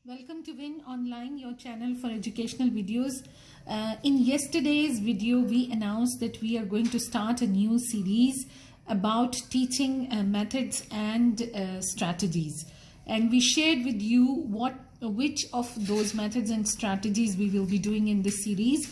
Welcome to Win Online, your channel for educational videos. In yesterday's video, we announced that we are going to start a new series about teaching methods and strategies. And we shared with you which of those methods and strategies we will be doing in this series.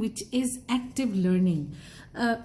which is active learning.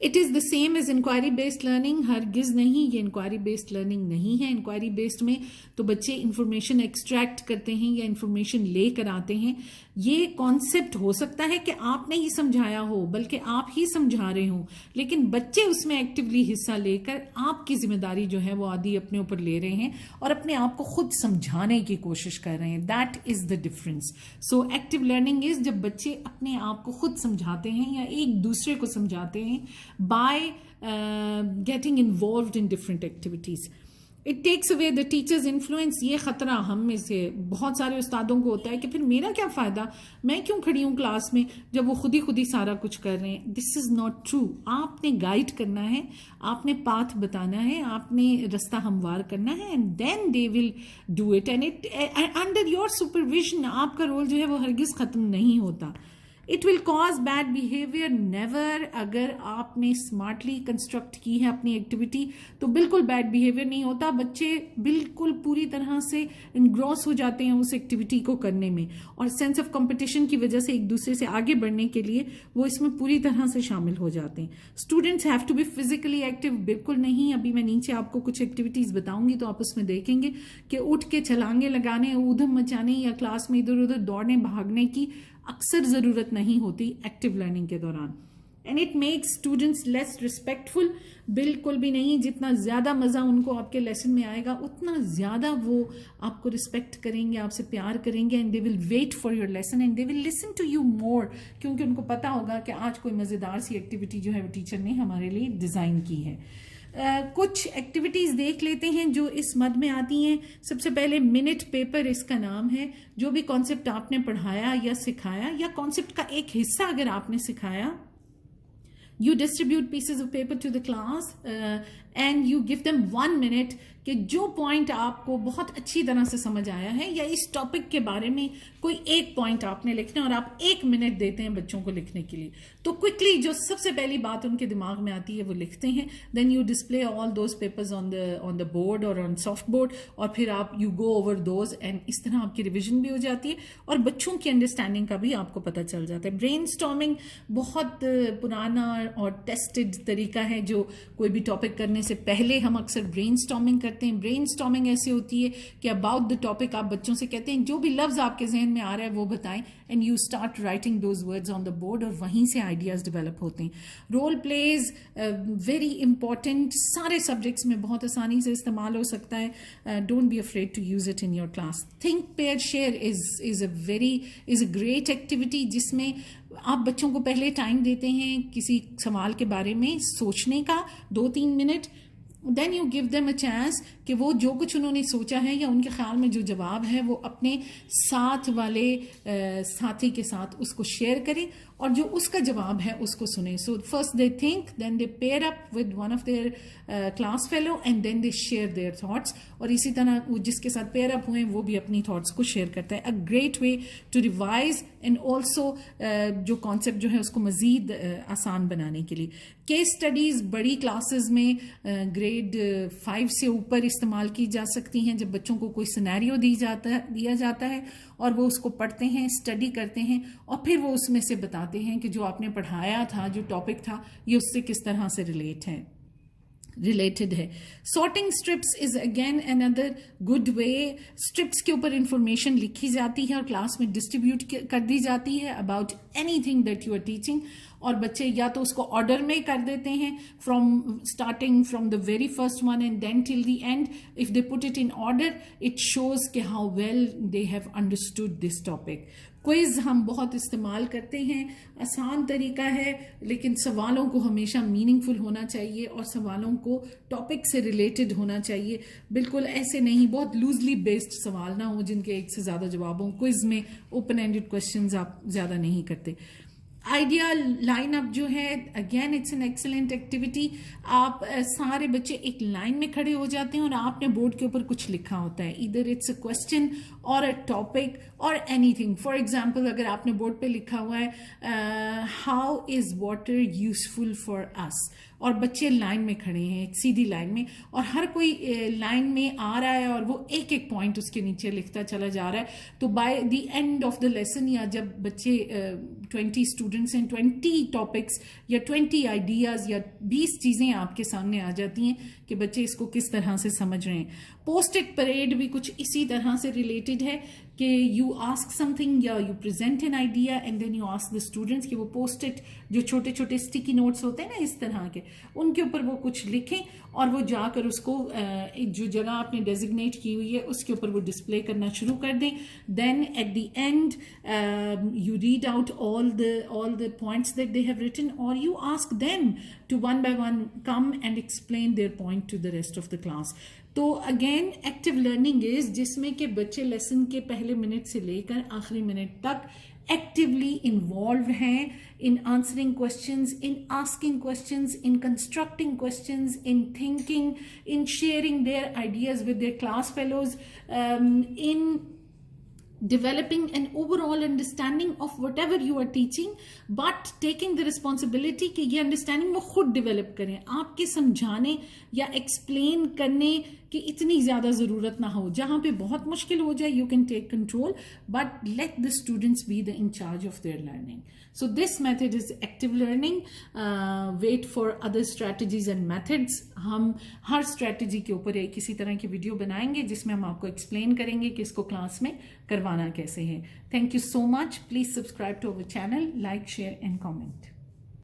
It is the same as inquiry based learning. ہرگز نہیں, یہ inquiry based learning نہیں ہے. Inquiry based میں تو بچے information extract کرتے ہیں یا انفارمیشن لے کر آتے ہیں. یہ کانسیپٹ ہو سکتا ہے کہ آپ نے ہی سمجھایا ہو, بلکہ آپ ہی سمجھا رہے ہوں, لیکن بچے اس میں ایکٹیولی حصہ لے کر آپ کی ذمہ داری جو ہے وہ آدھی اپنے اوپر لے رہے ہیں اور اپنے آپ کو خود سمجھانے کی کوشش کر رہے ہیں. That is the difference. So active learning is جب بچے اپنے آپ کو خود سمجھاتے ہیں یا ایک دوسرے کو سمجھاتے ہیں by getting involved in different activities. It takes away the teacher's influence. یہ خطرہ ہم میں سے بہت سارے استادوں کو ہوتا ہے کہ پھر میرا کیا فائدہ, میں کیوں کھڑی ہوں کلاس میں جب وہ خود ہی سارا کچھ کر رہے ہیں. This is not true. آپ نے گائیڈ کرنا ہے, آپ نے پاتھ بتانا ہے, آپ نے رستہ ہموار کرنا ہے, and then they will do it. And it under your supervision آپ کا رول جو ہے وہ ہرگز ختم نہیں ہوتا. It will cause bad behavior. Never. اگر آپ نے اسمارٹلی کنسٹرکٹ کی ہے اپنی ایکٹیویٹی تو بالکل بیڈ بیہیویئر نہیں ہوتا. بچے بالکل پوری طرح سے انگروس ہو جاتے ہیں اس ایکٹیویٹی کو کرنے میں, اور سینس آف کمپٹیشن کی وجہ سے ایک دوسرے سے آگے بڑھنے کے لیے وہ اس میں پوری طرح سے شامل ہو جاتے ہیں. Students have to be physically active. بالکل نہیں. ابھی میں نیچے آپ کو کچھ ایکٹیویٹیز بتاؤں گی تو آپ اس میں دیکھیں گے کہ اٹھ کے چھلانگیں لگانے, ادھم مچانے یا کلاس میں ادھر ادھر دوڑنے بھاگنے کی اکثر ضرورت نہیں ہوتی ایکٹیو لرننگ کے دوران. And it makes students less respectful. بالکل بھی نہیں. جتنا زیادہ مزہ ان کو آپ کے لیسن میں آئے گا اتنا زیادہ وہ آپ کو رسپیکٹ کریں گے, آپ سے پیار کریں گے, and they will wait for your lesson and they will listen to you more, کیونکہ ان کو پتا ہوگا کہ آج کوئی مزیدار سی ایکٹیویٹی جو ہے وہ ٹیچر نے ہمارے لیے ڈیزائن کی ہے. کچھ ایکٹیویٹیز دیکھ لیتے ہیں جو اس مد میں آتی ہیں. سب سے پہلے منٹ پیپر اس کا نام ہے. جو بھی کانسیپٹ آپ نے پڑھایا یا سکھایا یا کانسیپٹ کا ایک حصہ اگر آپ نے سکھایا, you distribute pieces of paper to the class and you give them 1 minute کہ جو پوائنٹ آپ کو بہت اچھی طرح سے سمجھ آیا ہے یا اس ٹاپک کے بارے میں کوئی ایک پوائنٹ آپ نے لکھنا ہے اور آپ 1 منٹ دیتے ہیں بچوں کو لکھنے کے لیے, تو کوئکلی جو سب سے پہلی بات ان کے دماغ میں آتی ہے وہ لکھتے ہیں. Then you display all those papers on the board اور آن سافٹ بورڈ, اور پھر آپ you go over those, and اس طرح آپ کی ریویژن بھی ہو جاتی ہے اور بچوں کی انڈرسٹینڈنگ کا بھی آپ کو پتہ چل جاتا ہے. برین اسٹارمنگ بہت پرانا اور ٹیسٹڈ طریقہ ہے جو کوئی بھی ٹاپک کرنے سے پہلے ہم اکثر برین اسٹارمنگ کرتے ہیں. برین اسٹارمنگ ایسی ہوتی ہے کہ اباؤٹ دا ٹاپک آپ بچوں سے کہتے ہیں جو بھی لفظ آپ کے ذہن میں آ رہا ہے وہ بتائیں, and you start writing those words on the board, اور وہیں سے آئیڈیاز ڈیولپ ہوتے ہیں. رول پلیز ویری امپورٹنٹ, سارے سبجیکٹس میں بہت آسانی سے استعمال ہو سکتا ہے. Don't be afraid to use it in your class. Think pair share is a great activity جس میں آپ بچوں کو پہلے ٹائم دیتے ہیں کسی سوال کے بارے میں سوچنے کا 2-3 minute. Then you give them a chance کہ وہ جو کچھ انہوں نے سوچا ہے یا ان کے خیال میں جو جواب ہے وہ اپنے ساتھ والے ساتھی کے ساتھ اس کو شیئر کریں اور جو اس کا جواب ہے اس کو سنیں. So first they think, then they pair up with one of their class fellow and then they share their thoughts, اور اسی طرح وہ جس کے ساتھ پیئر اپ ہوئے وہ بھی اپنی تھاٹس کو شیئر کرتا ہے. A great way to revise and also جو کانسیپٹ جو ہے اس کو مزید آسان بنانے کے لیے. کیس اسٹڈیز بڑی کلاسز میں گریڈ 5 سے اوپر استعمال کی جا سکتی ہیں جب بچوں کو کوئی سینیریو دیا جاتا ہے اور وہ اس کو پڑھتے ہیں, اسٹڈی کرتے ہیں, اور پھر وہ اس میں سے بتاتے ہیں کہ جو آپ نے پڑھایا تھا, جو ٹاپک تھا, یہ اس سے کس طرح سے ریلیٹڈ ہے. Sorting strips is again another good way. Strips کے اوپر انفارمیشن لکھی جاتی ہے اور کلاس میں ڈسٹریبیوٹ کر دی جاتی ہے about anything that you are teaching, اور بچے یا تو اس کو آرڈر میں کر دیتے ہیں starting from the very first one and then till the end. If they put it in order it shows کہ how well they have understood this topic. Quiz ہم بہت استعمال کرتے ہیں, آسان طریقہ ہے, لیکن سوالوں کو ہمیشہ میننگ فل ہونا چاہیے اور سوالوں کو ٹاپک سے ریلیٹڈ ہونا چاہیے. بالکل ایسے نہیں بہت لوزلی بیسڈ سوال نہ ہو جن کے ایک سے زیادہ جواب ہوں. کوئز میں اوپن اینڈڈ کوشچنز آپ زیادہ نہیں کرتے. آئیڈیا لائن اپ جو ہے again it's an excellent activity. آپ سارے بچے ایک لائن میں کھڑے ہو جاتے ہیں اور آپ نے بورڈ کے اوپر کچھ لکھا ہوتا ہے, ادھر اٹس اے کوشچن اور اے ٹاپک اور اینی تھنگ. فار ایگزامپل اگر آپ نے بورڈ پہ لکھا ہوا ہے how is water useful for us, اور بچے لائن میں کھڑے ہیں ایک سیدھی لائن میں, اور ہر کوئی لائن میں آ رہا ہے اور وہ ایک ایک پوائنٹ اس کے نیچے لکھتا چلا جا رہا ہے, تو by the end of the lesson, یا جب بچے 20 اسٹوڈنٹس ہیں, 20 ٹاپکس یا 20 آئیڈیاز یا 20 چیزیں آپ کے سامنے آ جاتی ہیں کہ بچے اس کو کس طرح سے سمجھ رہے ہیں. پوسٹ اٹ پریڈ بھی کچھ اسی طرح سے ریلیٹڈ ہے کہ یو آسک سم تھنگ یا you present an idea and then you ask the students کہ وہ پوسٹ اٹ جو چھوٹے چھوٹے اسٹیکی نوٹس ہوتے ہیں نا اس طرح کے, ان کے اوپر وہ کچھ لکھیں اور وہ جا کر اس کو جو جگہ آپ نے ڈیزگنیٹ کی ہوئی ہے اس کے اوپر وہ ڈسپلے کرنا شروع کر دیں. Then at the end you read out all the points that they have written, or you ask them to one by one come and explain their point to the rest of the class. تو again active learning is جس میں کہ بچے lesson کے پہلے minute سے لے کر آخری منٹ تک ایکٹیولی انوالوڈ ہیں in answering questions, in asking questions, in constructing questions, in thinking, in sharing their ideas with their class fellows, in developing an overall understanding of whatever you are teaching, but taking the responsibility کہ یہ understanding وہ خود develop کریں, آپ کے سمجھانے یا explain کرنے کی اتنی زیادہ ضرورت نہ ہو. جہاں پہ بہت مشکل ہو جائے you can take control, but let the students be the in charge of their learning. So this method is active learning. Wait for other strategies and methods. ہم ہر strategy کے اوپر ایک کسی طرح کی ویڈیو بنائیں گے جس میں ہم آپ کو explain کریں گے کہ اس کو کلاس میں کروانا کیسے ہے. Thank you so much. Please subscribe to our channel, like, share and comment.